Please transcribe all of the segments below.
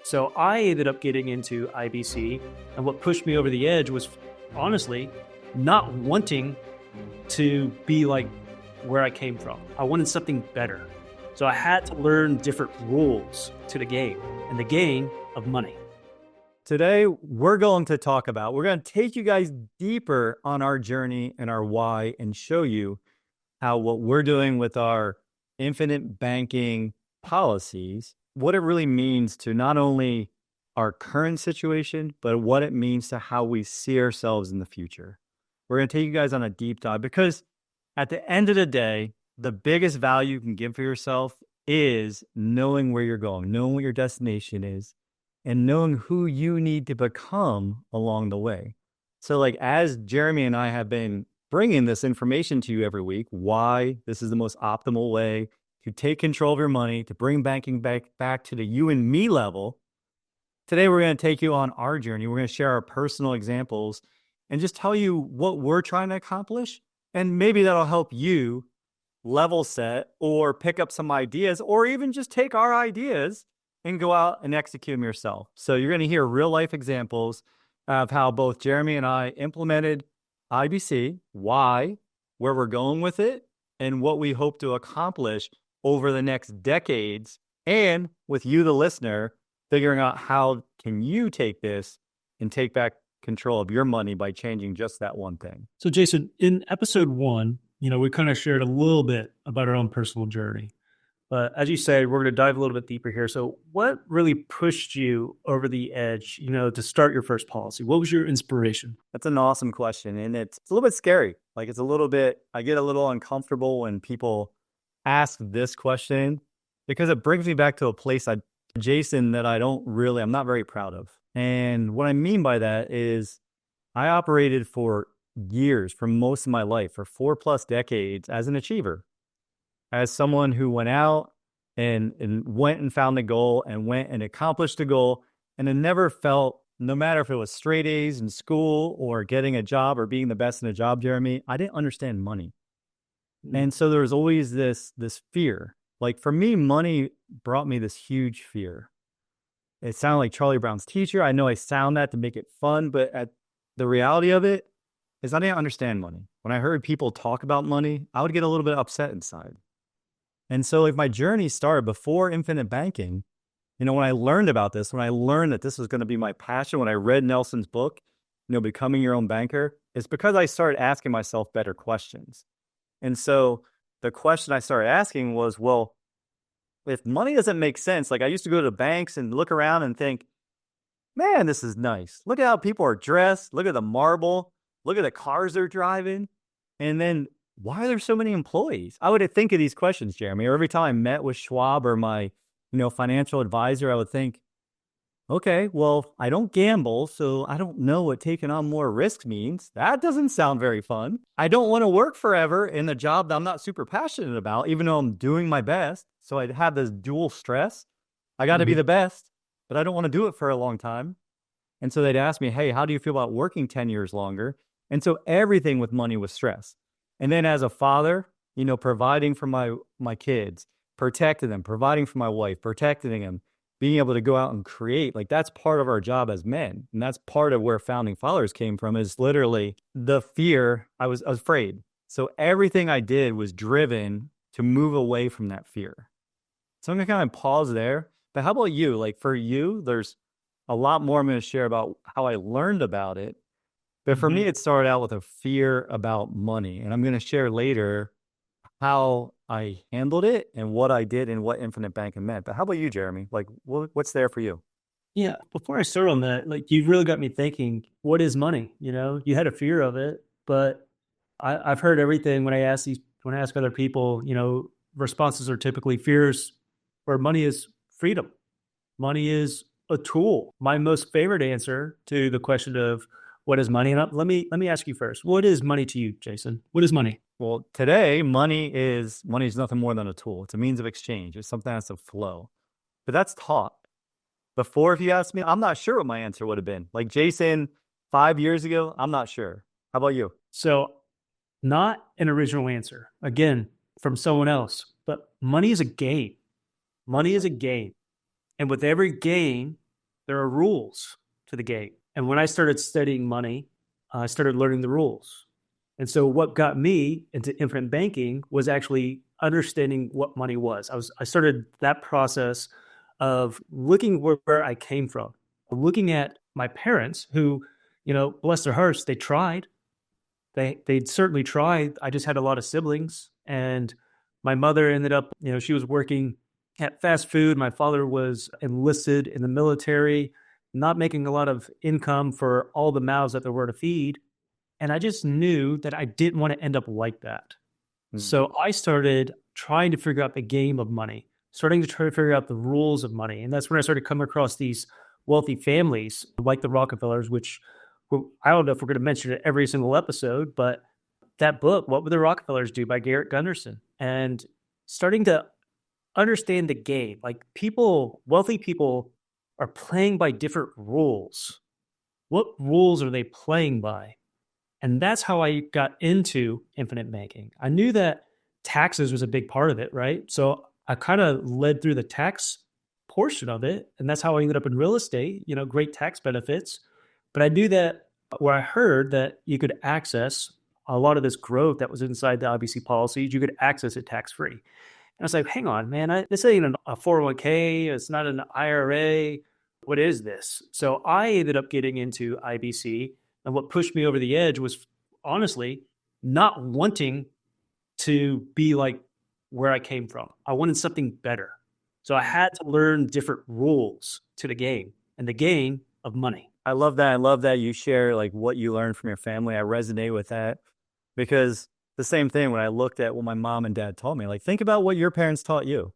So I ended up getting into IBC, and what pushed me over the edge was honestly not wanting to be like where I came from. I wanted something better. So I had to learn different rules to the game, and the game of money. Today, we're going to take you guys deeper on our journey and our why and show you how what we're doing with our infinite banking policies, what it really means to not only our current situation, but what it means to how we see ourselves in the future. We're going to take you guys on a deep dive because at the end of the day, the biggest value you can give for yourself is knowing where you're going, knowing what your destination is, and knowing who you need to become along the way. So like as Jeremy and I have been bringing this information to you every week, why this is the most optimal way to take control of your money, to bring banking back to the you and me level. Today, we're going to take you on our journey. We're going to share our personal examples and just tell you what we're trying to accomplish. And maybe that'll help you level set or pick up some ideas, or even just take our ideas and go out and execute them yourself. So you're going to hear real life examples of how both Jeremy and I implemented IBC, why, where we're going with it, and what we hope to accomplish over the next decades. And with you, the listener, figuring out how can you take this and take back control of your money by changing just that one thing. So Jason, in episode 1, we kind of shared a little bit about our own personal journey. But as you said, we're going to dive a little bit deeper here. So what really pushed you over the edge, to start your first policy? What was your inspiration? That's an awesome question. And it's a little bit scary. I get a little uncomfortable when people ask this question because it brings me back to a place Jason, that I'm not very proud of. And what I mean by that is I operated for years, for most of my life, for 4+ decades as an achiever, as someone who went out and went and found the goal and went and accomplished the goal. And it never felt, no matter if it was straight A's in school or getting a job or being the best in a job, Jeremy, I didn't understand money. And so there was always this fear. Like for me, money brought me this huge fear. It sounded like Charlie Brown's teacher. I know I sound that to make it fun, but the reality of it is I didn't understand money. When I heard people talk about money, I would get a little bit upset inside. And so if my journey started before infinite banking, when I learned about this, when I learned that this was going to be my passion, when I read Nelson's book, Becoming Your Own Banker, it's because I started asking myself better questions. And so the question I started asking was, well, if money doesn't make sense, like I used to go to banks and look around and think, man, this is nice. Look at how people are dressed. Look at the marble. Look at the cars they're driving. And then why are there so many employees? I would think of these questions, Jeremy, or every time I met with Schwab or my, financial advisor, I would think, okay, well, I don't gamble, so I don't know what taking on more risks means. That doesn't sound very fun. I don't want to work forever in a job that I'm not super passionate about, even though I'm doing my best. So I'd have this dual stress. I got to be the best, but I don't want to do it for a long time. And so they'd ask me, hey, how do you feel about working 10 years longer? And so everything with money was stress. And then as a father, providing for my kids, protecting them, providing for my wife, protecting them, being able to go out and create, like that's part of our job as men. And that's part of where Founding Fathers came from, is literally the fear. I was afraid. So everything I did was driven to move away from that fear. So I'm going to kind of pause there. But how about you? Like for you, there's a lot more I'm going to share about how I learned about it. But for me, it started out with a fear about money. And I'm going to share later how I handled it and what I did and what infinite banking meant. But how about you, Jeremy? Like, what's there for you? Yeah. Before I start on that, like you really got me thinking, what is money? You had a fear of it, but I've heard everything when I ask other people, responses are typically fears, where money is freedom. Money is a tool. My most favorite answer to the question of what is money? And let me ask you first. What is money to you, Jason? What is money? Well, today, money is nothing more than a tool. It's a means of exchange. It's something that's a flow. But that's taught. Before, if you asked me, I'm not sure what my answer would have been. Like Jason, 5 years ago, I'm not sure. How about you? So not an original answer, again, from someone else, but money is a game. Money is a game. And with every game, there are rules to the game. And when I started studying money, I started learning the rules. And so what got me into infinite banking was actually understanding what money was. I started that process of looking where I came from, looking at my parents who, bless their hearts, they tried. They'd certainly tried. I just had a lot of siblings, and my mother ended up, she was working at fast food. My father was enlisted in the military, not making a lot of income for all the mouths that there were to feed. And I just knew that I didn't want to end up like that. Mm. So I started trying to figure out the game of money, starting to try to figure out the rules of money. And that's when I started coming across these wealthy families like the Rockefellers, which I don't know if we're going to mention it every single episode, but that book, What Would the Rockefellers Do by Garrett Gunderson, and starting to understand the game. Like wealthy people are playing by different rules. What rules are they playing by? And that's how I got into infinite banking. I knew that taxes was a big part of it, right? So I kind of led through the tax portion of it. And that's how I ended up in real estate, great tax benefits. But I knew that where I heard that you could access a lot of this growth that was inside the IBC policies, you could access it tax free. And I was like, hang on, man, this ain't a 401k. It's not an IRA. What is this? So I ended up getting into IBC. And what pushed me over the edge was honestly not wanting to be like where I came from. I wanted something better. So I had to learn different rules to the game and the game of money. I love that. I love that you share like what you learned from your family. I resonate with that because the same thing when I looked at what my mom and dad taught me, like think about what your parents taught you.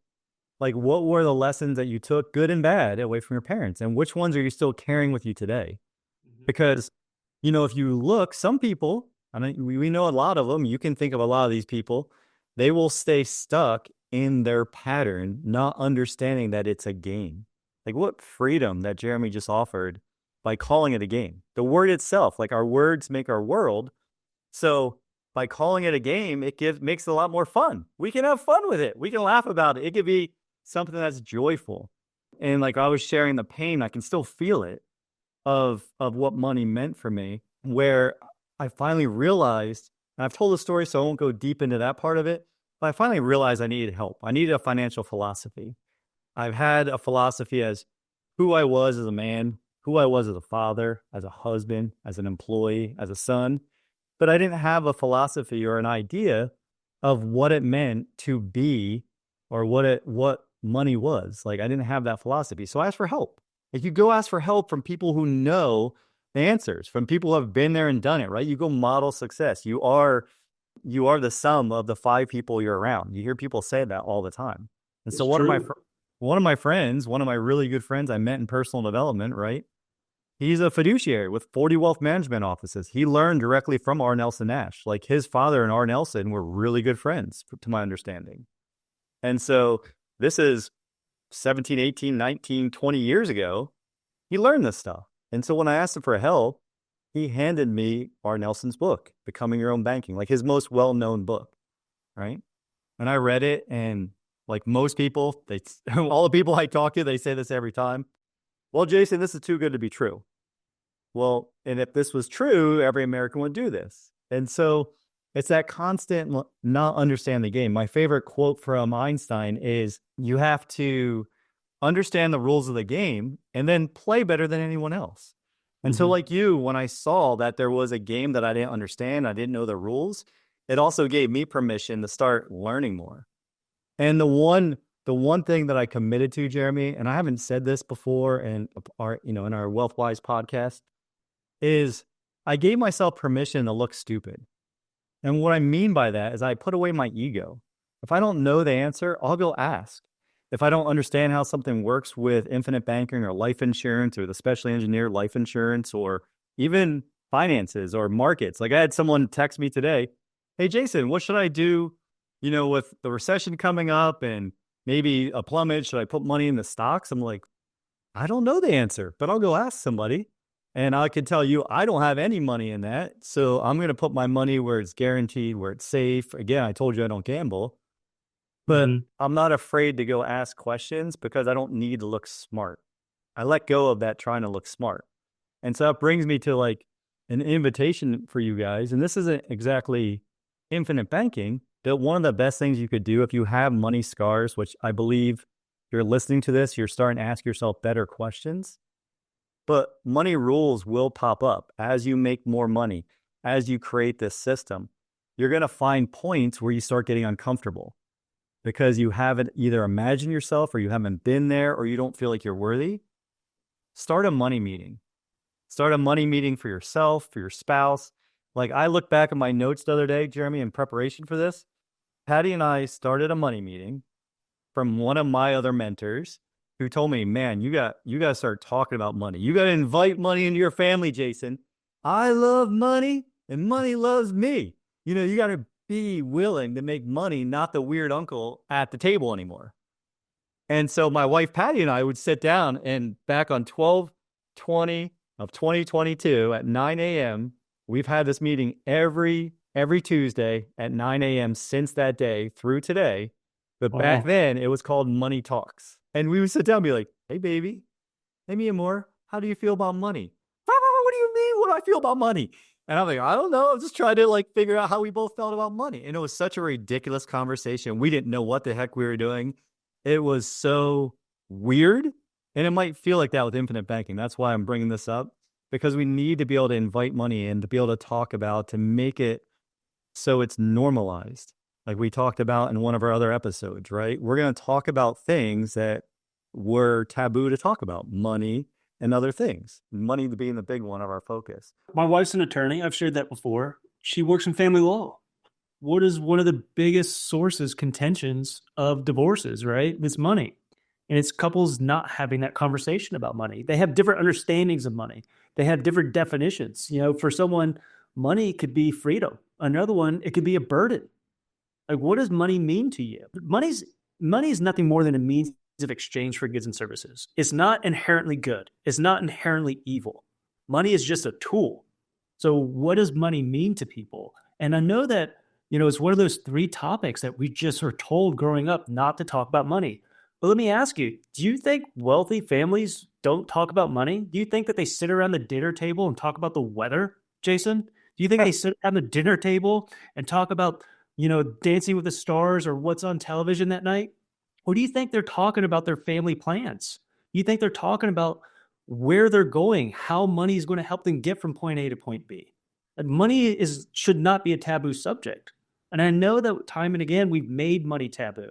Like what were the lessons that you took, good and bad, away from your parents? And which ones are you still carrying with you today? Because, if you look, some people, I mean, we know a lot of them, you can think of a lot of these people, they will stay stuck in their pattern, not understanding that it's a game. Like what freedom that Jeremy just offered by calling it a game. The word itself, like our words make our world. So by calling it a game, makes it a lot more fun. We can have fun with it. We can laugh about it. It could be something that's joyful. And like I was sharing the pain, I can still feel it of what money meant for me, where I finally realized, and I've told the story, so I won't go deep into that part of it, but I finally realized I needed help. I needed a financial philosophy. I've had a philosophy as who I was as a man, who I was as a father, as a husband, as an employee, as a son, but I didn't have a philosophy or an idea of what it meant to be or what money was. Like I didn't have that philosophy. So I asked for help. Like you go ask for help from people who know the answers, from people who have been there and done it, right? You go model success. You are the sum of the 5 people you're around. You hear people say that all the time. And so It's one of my friends, one of my really good friends I met in personal development, right? He's a fiduciary with 40 wealth management offices. He learned directly from R. Nelson Nash. Like his father and R. Nelson were really good friends, to my understanding. And so this is 17, 18, 19, 20 years ago. He learned this stuff. And so when I asked him for help, he handed me R. Nelson's book, Becoming Your Own Banking, like his most well-known book, right? And I read it, and like most people, all the people I talk to, they say this every time. Well, Jason, this is too good to be true. Well, and if this was true, every American would do this. And so it's that constant not understand the game. My favorite quote from Einstein is, you have to understand the rules of the game and then play better than anyone else. And so like you, when I saw that there was a game that I didn't understand, I didn't know the rules, it also gave me permission to start learning more. And the one thing that I committed to, Jeremy, and I haven't said this before in our WealthWise podcast, is I gave myself permission to look stupid. And what I mean by that is I put away my ego. If I don't know the answer, I'll go ask. If I don't understand how something works with infinite banking or life insurance or the specially engineered life insurance or even finances or markets, like I had someone text me today, hey, Jason, what should I do, with the recession coming up and maybe a plummet? Should I put money in the stocks? I'm like, I don't know the answer, but I'll go ask somebody. And I can tell you, I don't have any money in that. So I'm going to put my money where it's guaranteed, where it's safe. Again, I told you I don't gamble. But I'm not afraid to go ask questions because I don't need to look smart. I let go of that trying to look smart. And so that brings me to like an invitation for you guys. And this isn't exactly infinite banking, but one of the best things you could do if you have money scars, which I believe you're listening to this, you're starting to ask yourself better questions. But money rules will pop up as you make more money, as you create this system. You're going to find points where you start getting uncomfortable because you haven't either imagined yourself or you haven't been there or you don't feel like you're worthy. Start a money meeting. Start a money meeting for yourself, for your spouse. Like I look back at my notes the other day, Jeremy, in preparation for this. Patty and I started a money meeting from one of my other mentors who told me, man, you got to start talking about money. You got to invite money into your family, Jason. I love money and money loves me. You got to be willing to make money, not the weird uncle at the table anymore. And so my wife, Patty, and I would sit down and back on 12/20 of 2022 at 9 a.m., we've had this meeting every Tuesday at 9 a.m. since that day through today. But back then it was called Money Talks. And we would sit down and be like, hey, baby, hey, Mia Moore, how do you feel about money? What do you mean? What do I feel about money? And I'm like, I don't know. I'm just trying to like figure out how we both felt about money. And it was such a ridiculous conversation. We didn't know what the heck we were doing. It was so weird. And it might feel like that with infinite banking. That's why I'm bringing this up, because we need to be able to invite money in, to be able to talk about, to make it so it's normalized. Like we talked about in one of our other episodes, right? We're going to talk about things that were taboo to talk about, money and other things. Money being the big one of our focus. My wife's an attorney. I've shared that before. She works in family law. What is one of the biggest sources, contentions of divorces, right? It's money. And it's couples not having that conversation about money. They have different understandings of money. They have different definitions. For someone, money could be freedom. Another one, it could be a burden. Like, what does money mean to you? Money is nothing more than a means of exchange for goods and services. It's not inherently good. It's not inherently evil. Money is just a tool. So what does money mean to people? And I know that, it's one of those three topics that we just are told growing up not to talk about money. But let me ask you, do you think wealthy families don't talk about money? Do you think that they sit around the dinner table and talk about the weather, Jason? Do you think they sit at the dinner table and talk about, Dancing with the Stars or what's on television that night? Or do you think they're talking about their family plans? You think they're talking about where they're going, how money is going to help them get from point A to point B? And money should not be a taboo subject. And I know that time and again, we've made money taboo,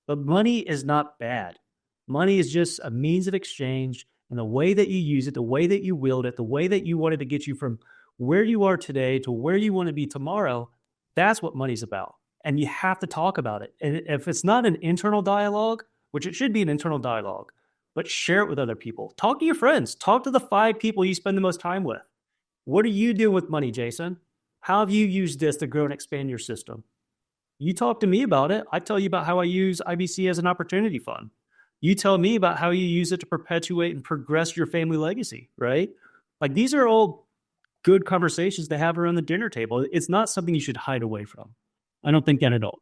but money is not bad. Money is just a means of exchange, and the way that you use it, the way that you wield it, the way that you wanted to get you from where you are today to where you want to be tomorrow, that's what money's about. And you have to talk about it. And if it's not an internal dialogue, which it should be an internal dialogue, but share it with other people. Talk to your friends. Talk to the 5 people you spend the most time with. What are you doing with money, Jason? How have you used this to grow and expand your system? You talk to me about it. I tell you about how I use IBC as an opportunity fund. You tell me about how you use it to perpetuate and progress your family legacy, right? Like, these are all good conversations to have around the dinner table. It's not something you should hide away from. I don't think that at all.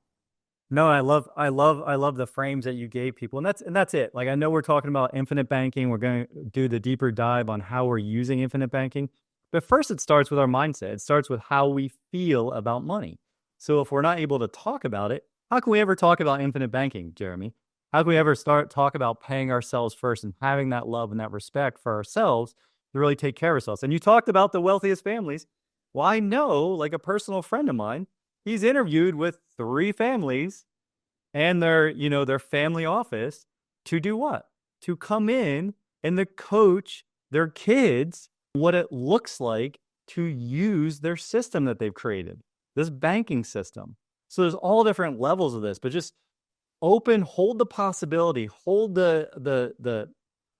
No, I love the frames that you gave people. And that's it. Like, I know we're talking about infinite banking. We're going to do the deeper dive on how we're using infinite banking. But first, it starts with our mindset. It starts with how we feel about money. So if we're not able to talk about it, how can we ever talk about infinite banking, Jeremy? How can we ever talk about paying ourselves first and having that love and that respect for ourselves to really take care of ourselves? And you talked about the wealthiest families. Well, I know, like a personal friend of mine, he's interviewed with 3 families and their family office to do what? To come in and to coach their kids what it looks like to use their system that they've created, this banking system. So there's all different levels of this, but just hold the possibility, hold the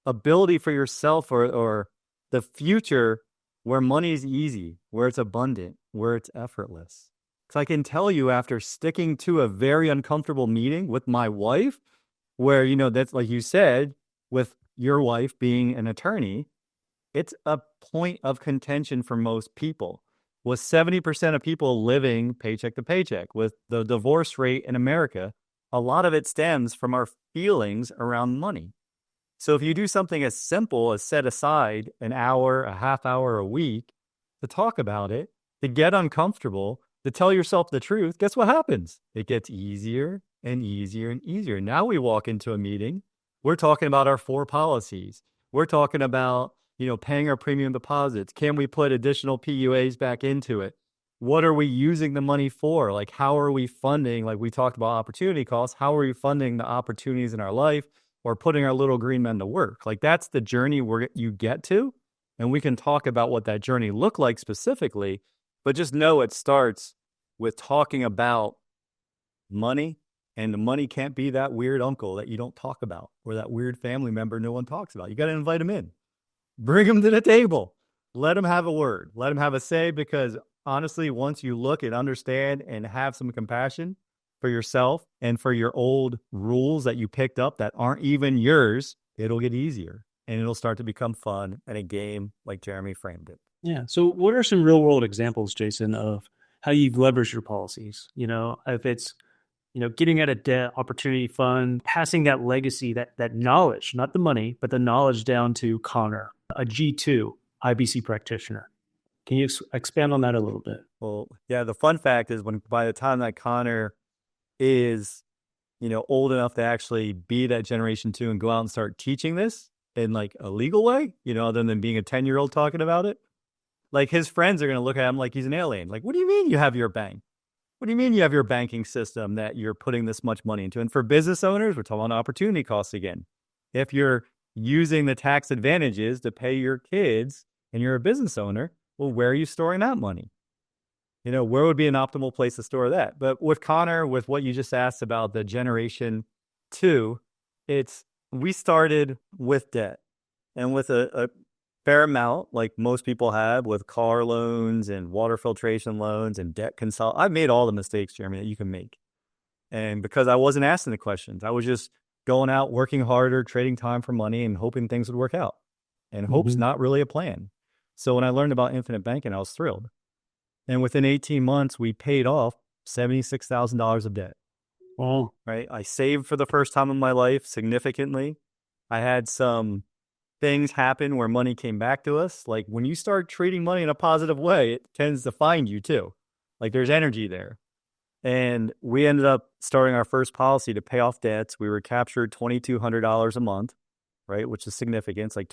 ability for yourself or the future where money is easy, where it's abundant, where it's effortless. Because I can tell you, after sticking to a very uncomfortable meeting with my wife, where, that's like you said, with your wife being an attorney, it's a point of contention for most people. With 70% of people living paycheck to paycheck, with the divorce rate in America, a lot of it stems from our feelings around money. So if you do something as simple as set aside an hour, a half hour a week to talk about it, to get uncomfortable, to tell yourself the truth, guess what happens? It gets easier and easier and easier. Now we walk into a meeting, we're talking about our 4 policies. We're talking about, paying our premium deposits. Can we put additional PUAs back into it? What are we using the money for? Like, how are we funding? Like we talked about opportunity costs. How are we funding the opportunities in our life or putting our little green men to work? Like, that's the journey you get to. And we can talk about what that journey looked like specifically, but just know it starts with talking about money. And the money can't be that weird uncle that you don't talk about or that weird family member no one talks about. You got to invite them in, bring them to the table, let them have a word, let them have a say, because honestly, once you look and understand and have some compassion for yourself and for your old rules that you picked up that aren't even yours, it'll get easier and it'll start to become fun and a game like Jeremy framed it. Yeah. So what are some real world examples, Jason, of how you've leveraged your policies? If it's, getting out of debt, opportunity fund, passing that legacy, that knowledge, not the money, but the knowledge down to Connor, a G2 IBC practitioner. Can you expand on that a little bit? Well, yeah, the fun fact is by the time that Connor is, old enough to actually be that generation 2 and go out and start teaching this in like a legal way, other than being a 10-year-old talking about it, like his friends are going to look at him like he's an alien. Like, what do you mean you have your bank? What do you mean you have your banking system that you're putting this much money into? And for business owners, we're talking about opportunity costs again. If you're using the tax advantages to pay your kids and you're a business owner, well, where are you storing that money? Where would be an optimal place to store that? But with Connor, with what you just asked about the generation 2, we started with debt and with a fair amount, like most people have, with car loans and water filtration loans and debt I've made all the mistakes, Jeremy, that you can make. And because I wasn't asking the questions, I was just going out, working harder, trading time for money and hoping things would work out. And hope's not really a plan. So when I learned about infinite banking, I was thrilled. And within 18 months, we paid off $76,000 of debt. Wow. Right? I saved for the first time in my life significantly. I had some things happen where money came back to us. Like when you start treating money in a positive way, it tends to find you too. Like there's energy there. And we ended up starting our first policy to pay off debts. We recaptured $2,200 a month, right? Which is significant. It's like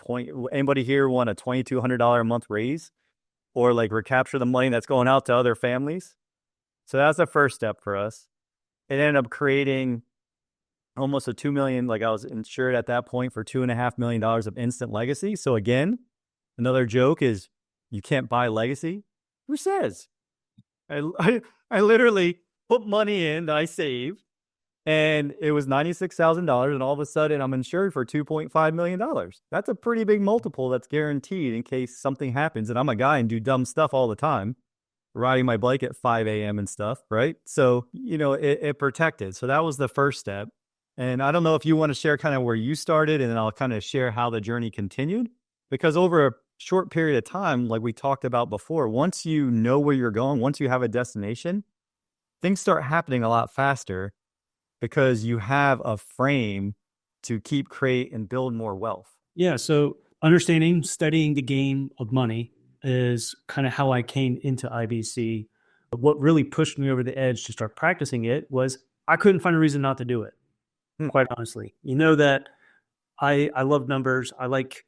anybody here want a $2,200 a month raise or like recapture the money that's going out to other families? So that's the first step for us. It ended up creating almost a $2 million, like I was insured at that point for $2.5 million of instant legacy. So again, another joke is you can't buy legacy. Who says? I literally put money in that I saved and it was $96,000 and all of a sudden I'm insured for $2.5 million. That's a pretty big multiple that's guaranteed in case something happens. And I'm a guy and do dumb stuff all the time, riding my bike at 5 a.m. and stuff, right? So, it protected. So that was the first step. And I don't know if you want to share kind of where you started and then I'll kind of share how the journey continued. Because over a short period of time, like we talked about before, once you know where you're going, once you have a destination, things start happening a lot faster because you have a frame to create and build more wealth. Yeah. So studying the game of money is kind of how I came into IBC. But what really pushed me over the edge to start practicing it was I couldn't find a reason not to do it. Quite honestly, that I love numbers. I like,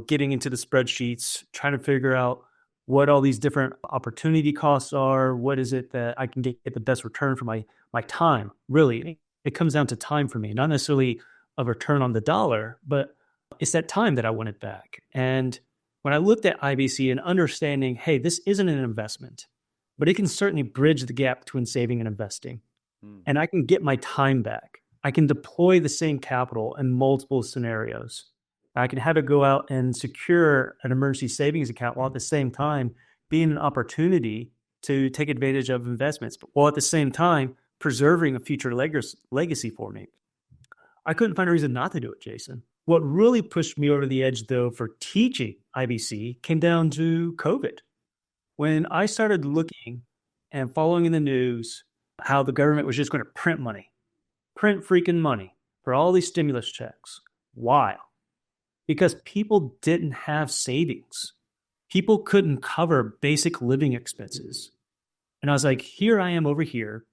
getting into the spreadsheets, trying to figure out what all these different opportunity costs are. What is it that I can get the best return for my time? Really, it comes down to time for me, not necessarily a return on the dollar, but it's that time that I wanted back. And when I looked at IBC and understanding, hey, this isn't an investment, but it can certainly bridge the gap between saving and investing. And I can get my time back. I can deploy the same capital in multiple scenarios. I can have it go out and secure an emergency savings account while at the same time being an opportunity to take advantage of investments, but while at the same time preserving a future legacy for me. I couldn't find a reason not to do it, Jason. What really pushed me over the edge, though, for teaching IBC came down to COVID. When I started looking and following in the news how the government was just going to print freaking money for all these stimulus checks. Why? because people didn't have savings. People couldn't cover basic living expenses. And I was like, here I am over here.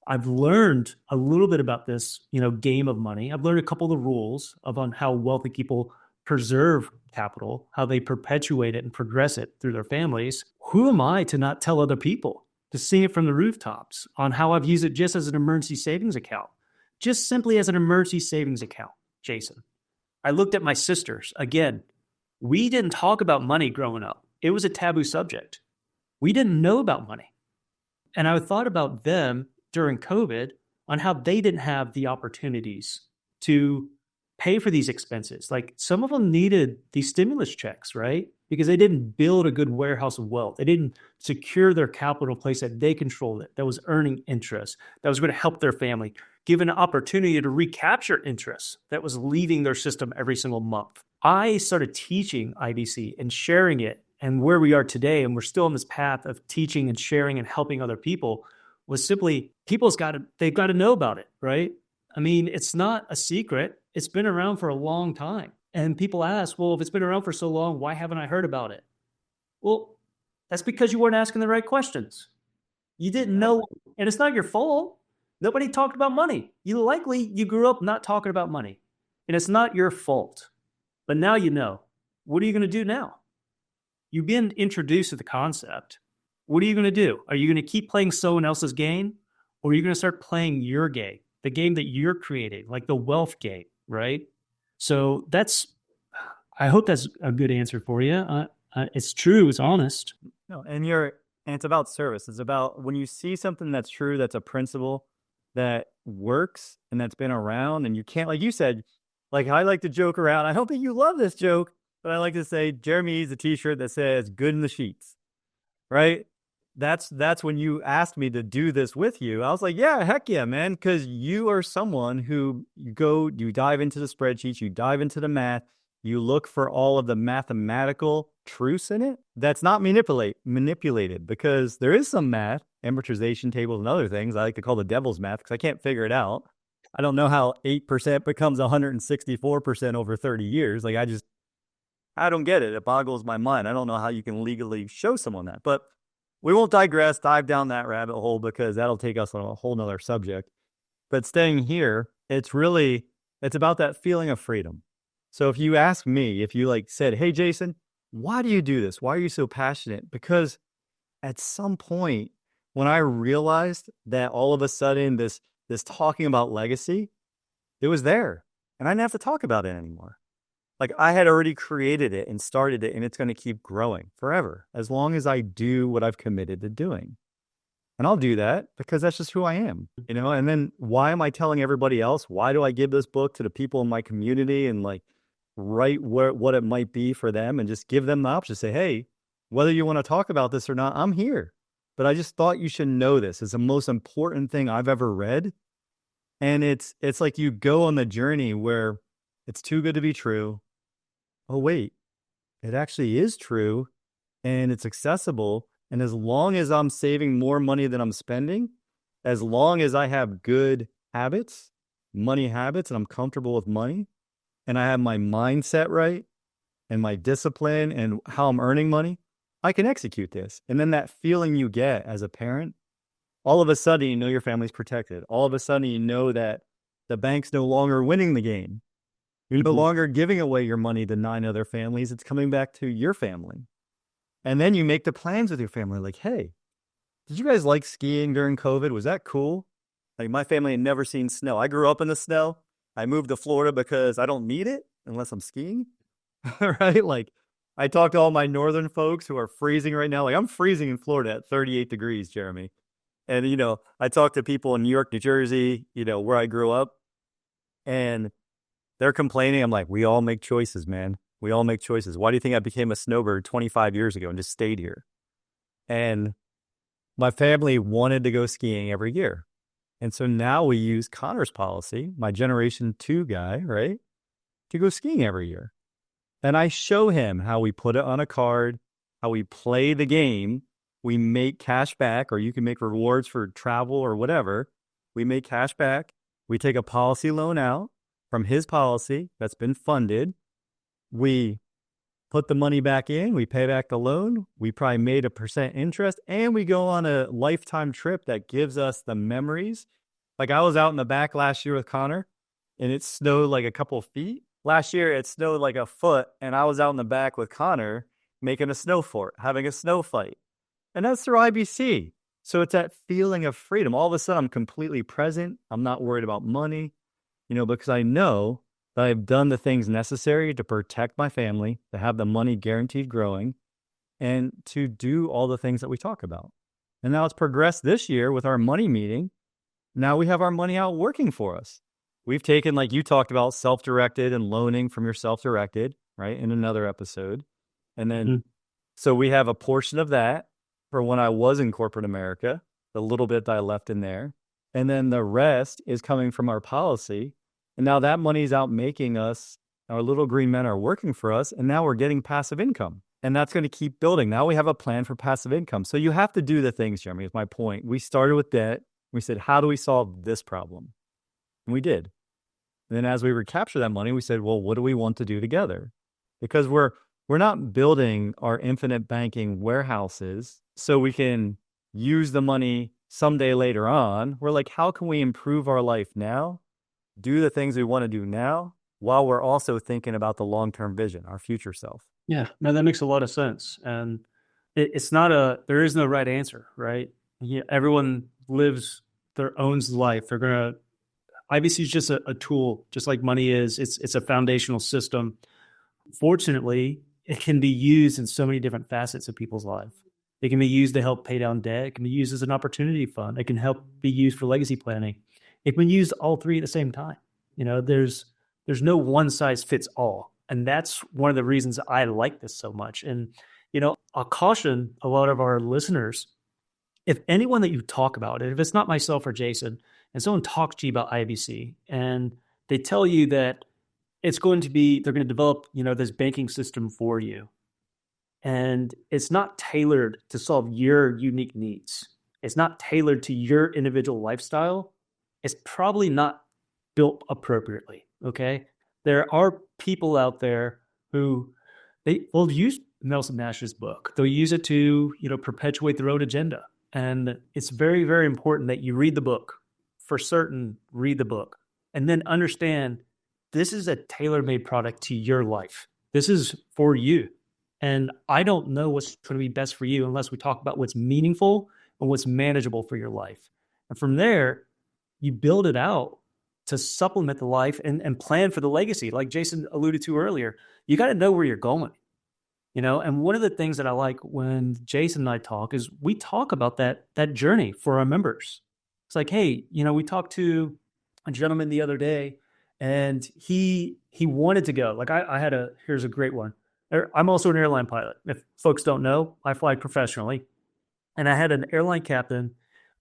I've learned a little bit about this, game of money. I've learned a couple of the rules of on how wealthy people preserve capital, how they perpetuate it and progress it through their families. Who am I to not tell other people, to sing it from the rooftops on how I've used it just as an emergency savings account, just simply as an emergency savings account, Jason? I looked at my sisters. Again, we didn't talk about money growing up. It was a taboo subject. We didn't know about money. And I thought about them during COVID on how they didn't have the opportunities to pay for these expenses. Like some of them needed these stimulus checks, right? Because they didn't build a good warehouse of wealth. They didn't secure their capital in a place that they controlled it, that was earning interest, that was going to help their family, give an opportunity to recapture interest that was leaving their system every single month. I started teaching IBC and sharing it, and where we are today, and we're still on this path of teaching and sharing and helping other people, was simply they've got to know about it, right? I mean, it's not a secret. It's been around for a long time. And people ask, well, if it's been around for so long, why haven't I heard about it? Well, that's because you weren't asking the right questions. You didn't know, and it's not your fault. Nobody talked about money. You grew up not talking about money, and it's not your fault. But now you know. What are you going to do now? You've been introduced to the concept. What are you going to do? Are you going to keep playing someone else's game, or are you going to start playing your game, the game that you're creating, like the wealth game, right? So I hope that's a good answer for you. It's true. It's honest. No, and it's about service. It's about when you see something that's true, that's a principle that works and that's been around, and you can't, like you said, like I like to joke around. I don't think you love this joke, but I like to say Jeremy needs a t-shirt that says good in the sheets, right? That's when you asked me to do this with you. I was like, yeah, heck yeah, man. Cause you are someone who you dive into the spreadsheets, you dive into the math, you look for all of the mathematical truths in it. That's not manipulated, because there is some math, amortization tables and other things I like to call the devil's math, because I can't figure it out. I don't know how 8% becomes 164% over 30 years. Like I don't get it. It boggles my mind. I don't know how you can legally show someone that, but we won't dive down that rabbit hole, because that'll take us on a whole nother subject. But staying here, it's about that feeling of freedom. So if you ask me, if you said, hey, Jason, why do you do this? Why are you so passionate? Because at some point when I realized that all of a sudden this talking about legacy, it was there, and I didn't have to talk about it anymore. Like I had already created it and started it, and it's going to keep growing forever as long as I do what I've committed to doing. And I'll do that because that's just who I am, and then why am I telling everybody else? Why do I give this book to the people in my community and write what it might be for them, and just give them the option to say, hey, whether you want to talk about this or not, I'm here. But I just thought you should know this. It's the most important thing I've ever read. And it's like you go on the journey where it's too good to be true. Oh, wait, it actually is true, and it's accessible. And as long as I'm saving more money than I'm spending, as long as I have good habits, money habits, and I'm comfortable with money, and I have my mindset right, and my discipline and how I'm earning money, I can execute this. And then that feeling you get as a parent, all of a sudden, you know your family's protected. All of a sudden, you know that the bank's no longer winning the game. You're no longer giving away your money to 9 other families. It's coming back to your family. And then you make the plans with your family. Like, hey, did you guys like skiing during COVID? Was that cool? Like my family had never seen snow. I grew up in the snow. I moved to Florida because I don't need it unless I'm skiing. Right? Like I talk to all my northern folks who are freezing right now. Like I'm freezing in Florida at 38 degrees, Jeremy. And, I talk to people in New York, New Jersey, where I grew up, and they're complaining. I'm like, we all make choices, man. We all make choices. Why do you think I became a snowbird 25 years ago and just stayed here? And my family wanted to go skiing every year. And so now we use Connor's policy, my Generation 2 guy, right, to go skiing every year. And I show him how we put it on a card, how we play the game. We make cash back, or you can make rewards for travel or whatever. We make cash back. We take a policy loan out from his policy that's been funded. we put the money back in, we pay back the loan, we probably made a percent interest, and we go on a lifetime trip that gives us the memories. Like I was out in the back last year with Connor and it snowed like a couple of feet. Last year it snowed like a foot and I was out in the back with Connor making a snow fort, having a snow fight. And that's through IBC. So it's that feeling of freedom. All of a sudden I'm completely present. I'm not worried about money, because I know that I've done the things necessary to protect my family, to have the money guaranteed growing, and to do all the things that we talk about. And now it's progressed this year with our money meeting. Now we have our money out working for us. We've taken, like you talked about, self-directed and loaning from your self-directed, right, in another episode. And then, so we have a portion of that for when I was in corporate America, the little bit that I left in there. And then the rest is coming from our policy. And now that money's out making us, our little green men are working for us. And now we're getting passive income. And that's going to keep building. Now we have a plan for passive income. So you have to do the things, Jeremy, is my point. We started with debt. We said, how do we solve this problem? And we did. And then as we recapture that money, we said, well, what do we want to do together? Because we're not building our infinite banking warehouses so we can use the money someday later on. We're like, how can we improve our life now, do the things we want to do now, while we're also thinking about the long-term vision, our future self? Yeah, no, that makes a lot of sense. And it's not there is no right answer, right? Yeah, everyone lives their own life. IBC is just a tool, just like money is. It's a foundational system. Fortunately, it can be used in so many different facets of people's life. It can be used to help pay down debt. It can be used as an opportunity fund. It can help be used for legacy planning. It can be used all three at the same time. There's no one size fits all. And that's one of the reasons I like this so much. And, I'll caution a lot of our listeners, if anyone that you talk about, if it's not myself or Jason, and someone talks to you about IBC and they tell you that they're going to develop, this banking system for you, and it's not tailored to solve your unique needs. It's not tailored to your individual lifestyle. It's probably not built appropriately. Okay. There are people out there who will use Nelson Nash's book. They'll use it to, perpetuate their own agenda. And it's very, very important that you read the book. For certain, read the book and then understand this is a tailor-made product to your life. This is for you. And I don't know what's going to be best for you unless we talk about what's meaningful and what's manageable for your life. And from there, you build it out to supplement the life and plan for the legacy. Like Jason alluded to earlier, you got to know where you're going. And one of the things that I like when Jason and I talk is we talk about that journey for our members. It's like, hey, we talked to a gentleman the other day and he wanted to go. Like here's a great one. I'm also an airline pilot. If folks don't know, I fly professionally. And I had an airline captain.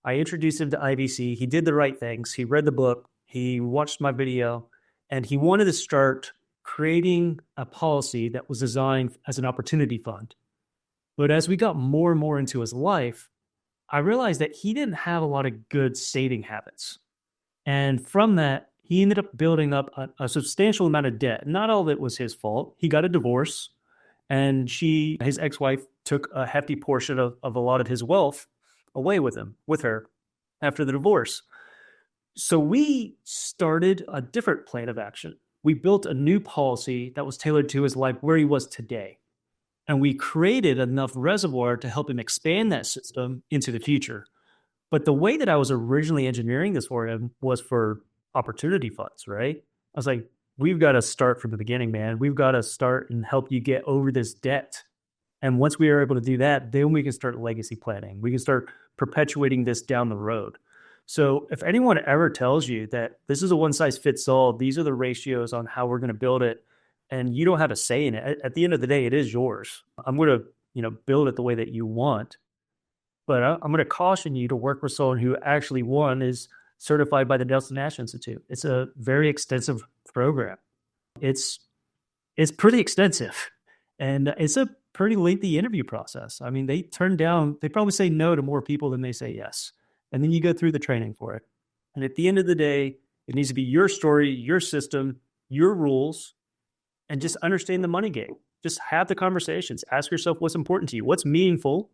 I introduced him to IBC. He did the right things. He read the book. He watched my video and he wanted to start creating a policy that was designed as an opportunity fund. But as we got more and more into his life, I realized that he didn't have a lot of good saving habits. And from that, he ended up building up a substantial amount of debt. Not all of it was his fault. He got a divorce and his ex-wife took a hefty portion of a lot of his wealth away with her after the divorce. So we started a different plan of action. We built a new policy that was tailored to his life where he was today. And we created enough reservoir to help him expand that system into the future. But the way that I was originally engineering this for him was for opportunity funds, right? I was like, we've got to start from the beginning, man. We've got to start and help you get over this debt. And once we are able to do that, then we can start legacy planning. We can start perpetuating this down the road. So if anyone ever tells you that this is a one size fits all, these are the ratios on how we're going to build it, and you don't have a say in it, at the end of the day, it is yours. I'm going to, build it the way that you want. But I'm going to caution you to work with someone who actually, one, is certified by the Nelson Nash Institute. It's a very extensive program. It's pretty extensive, and it's a pretty lengthy interview process. I mean, they probably say no to more people than they say yes. And then you go through the training for it. And at the end of the day, it needs to be your story, your system, your rules. and just understand the money game. Just have the conversations. Ask yourself what's important to you, what's meaningful,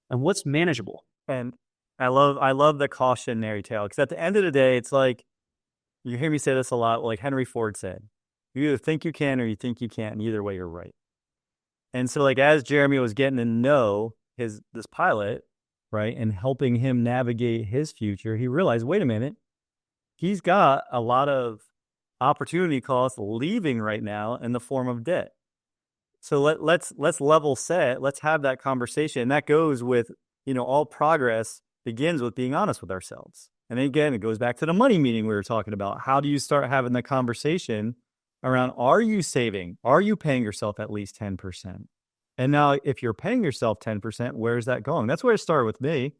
and what's manageable. And I love the cautionary tale, because at the end of the day, it's like, you hear me say this a lot, like Henry Ford said, you either think you can or you think you can't, and either way you're right. And so, like, as Jeremy was getting to know this pilot, right, and helping him navigate his future, he realized, wait a minute, he's got a lot of opportunity costs leaving right now in the form of debt. So let's level set. Let's have that conversation. And that goes with, all progress begins with being honest with ourselves. And again, it goes back to the money meeting we were talking about. How do you start having the conversation around, are you saving? Are you paying yourself at least 10%? And now, if you're paying yourself 10%, where's that going? That's where it started with me.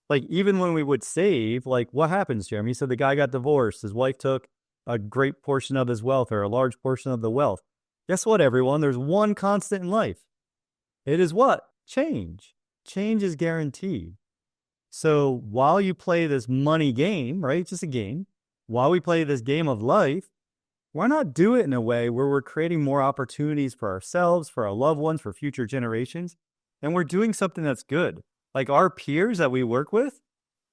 Like, even when we would save, like, what happens, Jeremy? So the guy got divorced. His wife took a great portion of his wealth, or a large portion of the wealth. Guess what, everyone? There's one constant in life. It is what? Change. Change is guaranteed. So while you play this money game, right? It's just a game. While we play this game of life, why not do it in a way where we're creating more opportunities for ourselves, for our loved ones, for future generations, and we're doing something that's good? Like our peers that we work with,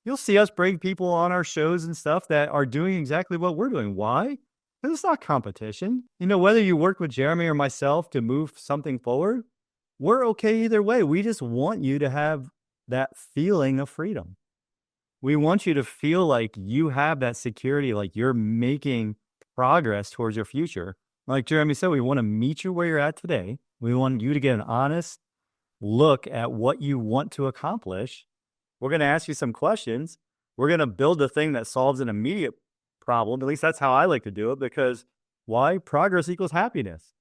you'll see us bring people on our shows and stuff that are doing exactly what we're doing. Why? Because it's not competition. Whether you work with Jeremy or myself to move something forward, we're okay either way. We just want you to have that feeling of freedom. We want you to feel like you have that security, like you're making progress towards your future. Like Jeremy said, we want to meet you where you're at today. We want you to get an honest look at what you want to accomplish. We're going to ask you some questions. We're going to build a thing that solves an immediate problem. At least that's how I like to do it, because why? Progress equals happiness.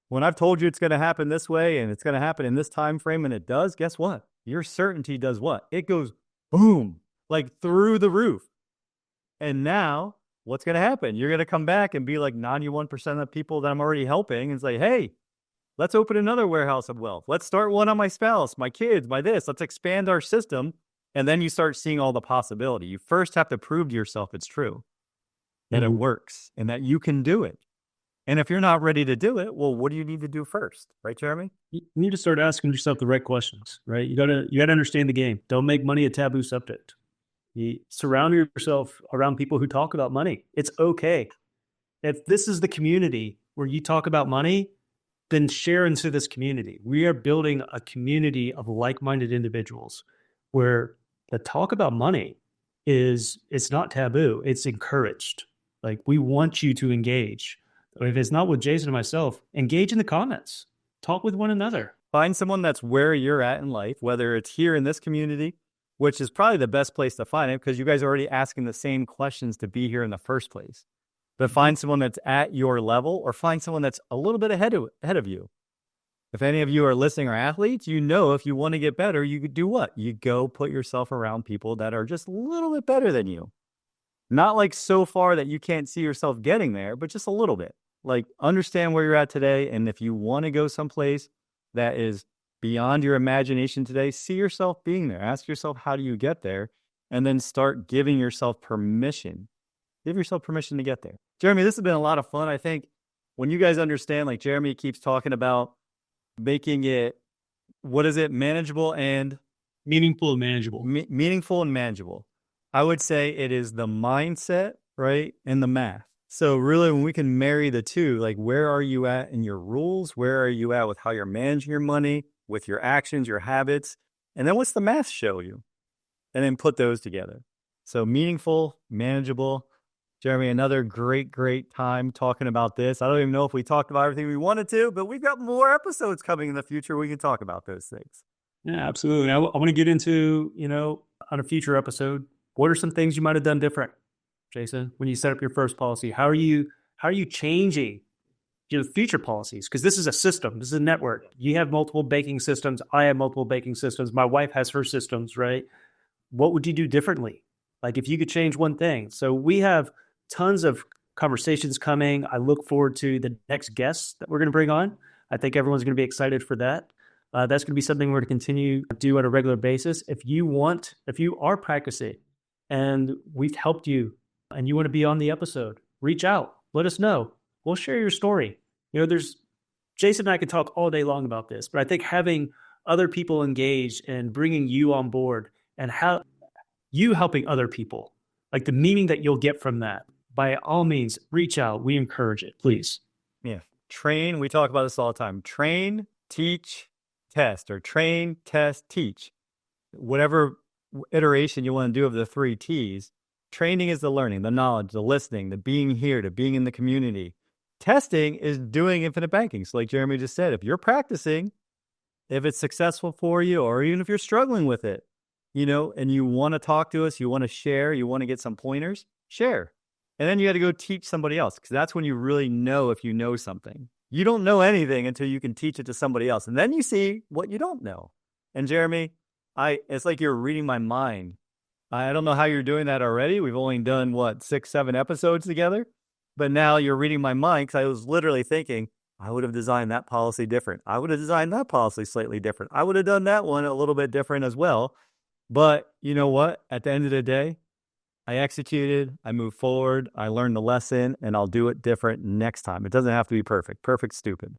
When I've told you it's going to happen this way and it's going to happen in this time frame, and it does, guess what? Your certainty does what? It goes boom, like through the roof. And now what's going to happen? You're going to come back and be like 91% of the people that I'm already helping and say, hey, let's open another warehouse of wealth. Let's start one on my spouse, my kids, my this. Let's expand our system. And then you start seeing all the possibility. You first have to prove to yourself it's true, that it works, and that you can do it. And if you're not ready to do it, well, what do you need to do first? Right, Jeremy? You need to start asking yourself the right questions, right? You gotta understand the game. Don't make money a taboo subject. You surround yourself around people who talk about money. It's okay. If this is the community where you talk about money, then share into this community. We are building a community of like-minded individuals where the talk about money it's not taboo. It's encouraged. Like, we want you to engage. If it's not with Jason and myself, engage in the comments. Talk with one another. Find someone that's where you're at in life, whether it's here in this community, which is probably the best place to find it, because you guys are already asking the same questions to be here in the first place. But find someone that's at your level, or find someone that's a little bit ahead of you. If any of you are listening are athletes, if you want to get better, you could do what? You go put yourself around people that are just a little bit better than you. Not like so far that you can't see yourself getting there, but just a little bit. Like, understand where you're at today. And if you want to go someplace that is beyond your imagination today, see yourself being there. Ask yourself, how do you get there? And then start giving yourself permission. Give yourself permission to get there. Jeremy, this has been a lot of fun. I think when you guys understand, like Jeremy keeps talking about making it, what is it? Manageable and meaningful and manageable. Meaningful and manageable. I would say it is the mindset, right? And the math. So really, when we can marry the two, like, where are you at in your rules? Where are you at with how you're managing your money, with your actions, your habits? And then what's the math show you? And then put those together. So meaningful, manageable. Jeremy, another great time talking about this. I don't even know if we talked about everything we wanted to, but we've got more episodes coming in the future. We can talk about those things. Yeah, absolutely. I want to get into, on a future episode, what are some things you might have done different, Jason, when you set up your first policy? How are you changing future policies? Because this is a system. This is a network. You have multiple banking systems. I have multiple banking systems. My wife has her systems, right? What would you do differently? Like, if you could change one thing. So we have tons of conversations coming. I look forward to the next guests that we're going to bring on. I think everyone's going to be excited for that. That's going to be something we're going to continue to do on a regular basis. If you are practicing and we've helped you and you want to be on the episode, reach out. Let us know. We'll share your story. You know, there's Jason and I could talk all day long about this, but I think having other people engaged and bringing you on board and how you helping other people, like the meaning that you'll get from that, by all means, reach out. We encourage it, please. Yeah. Train. We talk about this all the time. Train, teach, test, or train, test, teach. Whatever iteration you want to do of the 3 T's. Training is the learning, the knowledge, the listening, the being here, to being in the community. Testing is doing infinite banking. So like Jeremy just said, if you're practicing, if it's successful for you, or even if you're struggling with it, you know, and you want to talk to us, you want to share, you want to get some pointers, share. And then you got to go teach somebody else, because that's when you really know if you know something. You don't know anything until you can teach it to somebody else. And then you see what you don't know. And Jeremy, it's like you're reading my mind. I don't know how you're doing that already. We've only done, 6, 7 episodes together. But now you're reading my mind, because I was literally thinking, I would have designed that policy different. I would have designed that policy slightly different. I would have done that one a little bit different as well. But you know what? At the end of the day, I executed, I moved forward, I learned the lesson, and I'll do it different next time. It doesn't have to be perfect. Perfect's stupid.